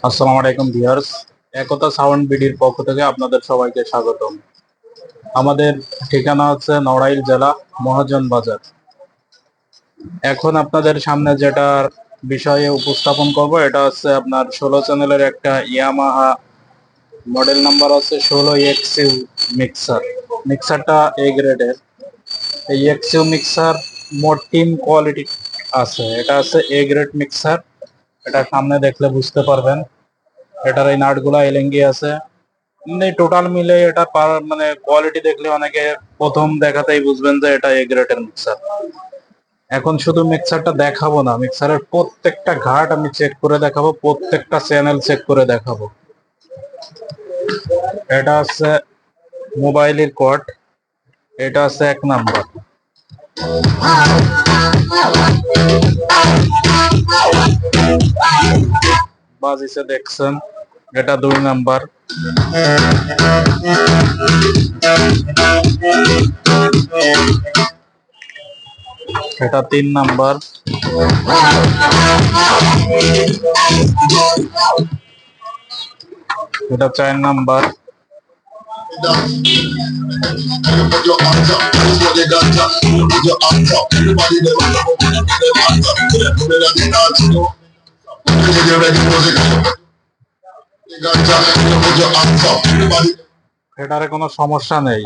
আসসালামু আলাইকুম ভিউয়ার্স, একতা সাউন্ড বিডির পক্ষ থেকে আপনাদের সবাইকে স্বাগতম। আমাদের ঠিকানা হচ্ছে নড়াইল জেলা, মহাজন বাজার। এখন আপনাদের সামনে যেটার বিষয়ে উপস্থাপন করব এটা হচ্ছে আপনার 16 চ্যানেলের একটা ইয়ামাহা মডেল নাম্বার আছে 16 এক্সইউ মিক্সার। মিক্সারটা এ গ্রেডের। এই এক্সইউ মিক্সার মোট 3 কোয়ালিটি আছে। এটা আছে এ গ্রেড মিক্সার। এটা সামনে দেখলে বুঝতে পারবেন। এটার এই নাটগুলা এলেঙ্গি আছে। মানে টোটাল মিলে এটা মানে কোয়ালিটি দেখলে অনেকে প্রথম দেখাতেই বুঝবেন যে এটা এ গ্রেডের মিক্সার। এখন শুধু মিক্সারটা দেখাবো না, মিক্সারের প্রত্যেকটা ঘাট আমি চেক করে দেখাবো, প্রত্যেকটা চ্যানেল চেক করে দেখাবো। এটা হচ্ছে মোবাইলের কর্ড, এটা আছে 1 নাম্বার। বাজিছে দেখছেন, এটা 2 নাম্বার। এটা 3 নাম্বার। এটা 4 নাম্বার। এটারে কোনো সমস্যা নেই।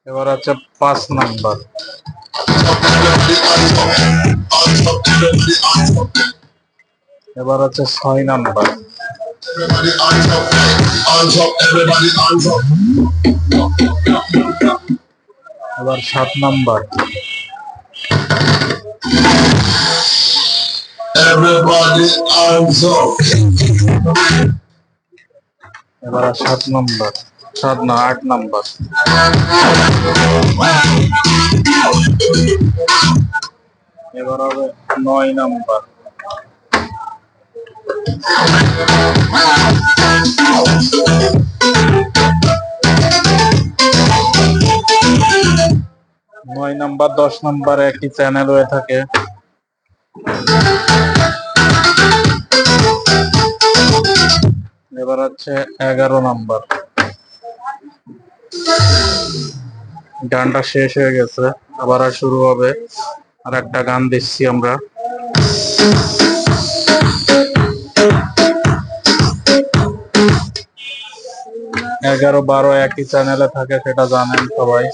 এবার হচ্ছে 5 নাম্বার। এবার হচ্ছে 6 নাম্বার। এবার 7 নাম্বার। এবার 7 নাম্বার, 7 না 8 নাম্বার। এবার হবে 9 নাম্বার। নয় নাম্বার 10 নাম্বার একই চ্যানেল হয়ে থাকে। এবার হচ্ছে 11 নাম্বার। গানটা শেষ হয়ে গেছে, আবার আর শুরু হবে। আর একটা গান দিচ্ছি আমরা। 11 12 একই চ্যানেলে থাকে, সেটা জানেন সবাই।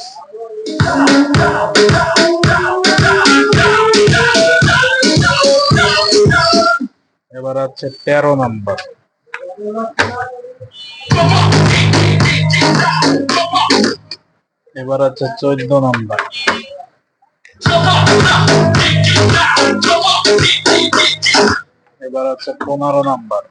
এবার হচ্ছে 13 নাম্বার। এবার হচ্ছে 14 নাম্বার। এবার হচ্ছে 15 নাম্বার।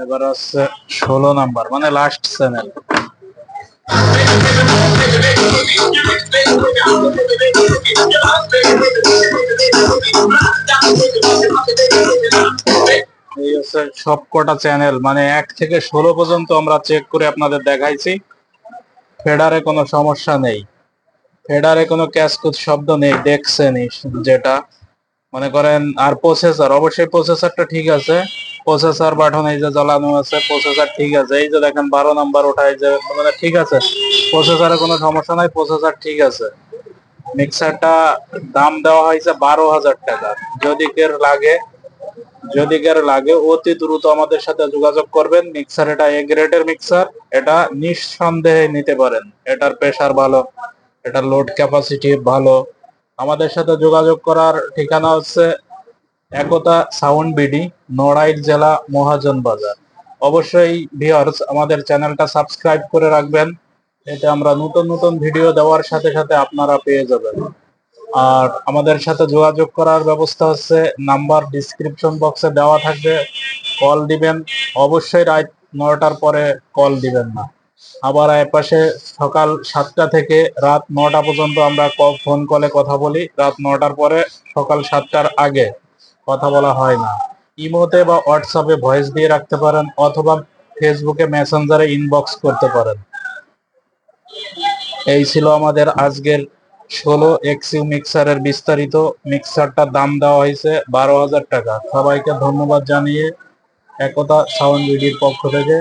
এবার হচ্ছে 16 নাম্বার, মানে লাস্ট চ্যানেল। এই হচ্ছে সব কটা চ্যানেল, মানে 1 থেকে 16 পর্যন্ত আমরা চেক করে আপনাদের দেখাইছি। ফেডারে কোনো সমস্যা নেই, ফেডারে কোনো ক্যাশকুচ শব্দ নেই, দেখছেনই যেটা মনে করেন। আর প্রসেসর, অবশ্যই প্রসেসরটা ঠিক আছে। প্রসেসর বাটন এই যে জ্বালানো আছে, প্রসেসর ঠিক আছে। এই যে দেখেন 12 নাম্বার ওঠা, এই যে মানে ঠিক আছে, প্রসেসরে কোনো সমস্যা নাই, প্রসেসর ঠিক আছে। মিক্সারটা দাম দেওয়া হয়েছে 12,000 টাকা। যদি কের লাগে অতি দ্রুত আমাদের সাথে যোগাযোগ করবেন। মিক্সার এটা এ গ্রেডের মিক্সার, এটা নিঃসন্দেহে নিতে পারেন। এটার প্রেসার ভালো, এটার লোড ক্যাপাসিটি ভালো। আমাদের সাথে যোগাযোগ করার ঠিকানা হচ্ছে একতা সাউন্ড বিডি, নড়াইল জেলা, মহাজন বাজার। অবশ্যই ভিউয়ার্স আমাদের চ্যানেলটা সাবস্ক্রাইব করে রাখবেন, এতে আমরা নতুন নতুন ভিডিও দেওয়ার সাথে সাথে আপনারা পেয়ে যাবেন। আর আমাদের সাথে যোগাযোগ করার ব্যবস্থা হচ্ছে নাম্বার ডিসক্রিপশন বক্সে দেওয়া থাকবে, কল দিবেন। অবশ্যই রাত 9টার পরে কল দিবেন না। আবার এপাশে সকাল 7টা থেকে রাত 9টা পর্যন্ত আমরা ফোন কলে কথা বলি। রাত 9টার পরে সকাল 7টার আগে কথা বলা হয় না। ইমোতে বা হোয়াটসঅ্যাপে ভয়েস দিয়ে রাখতে পারেন, অথবা ফেসবুকে মেসেঞ্জারে ইনবক্স করতে পারেন। এই ছিল আমাদের আজকের 16 XU মিক্সারের বিস্তারিত। মিক্সারটার দাম দেওয়া হয়েছে 12,000 টাকা। সবাইকে ধন্যবাদ জানিয়ে একতা সাউন্ড বিডির পক্ষ থেকে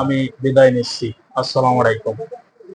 আমি বিদায় নিচ্ছি। আসসালামু আলাইকুম।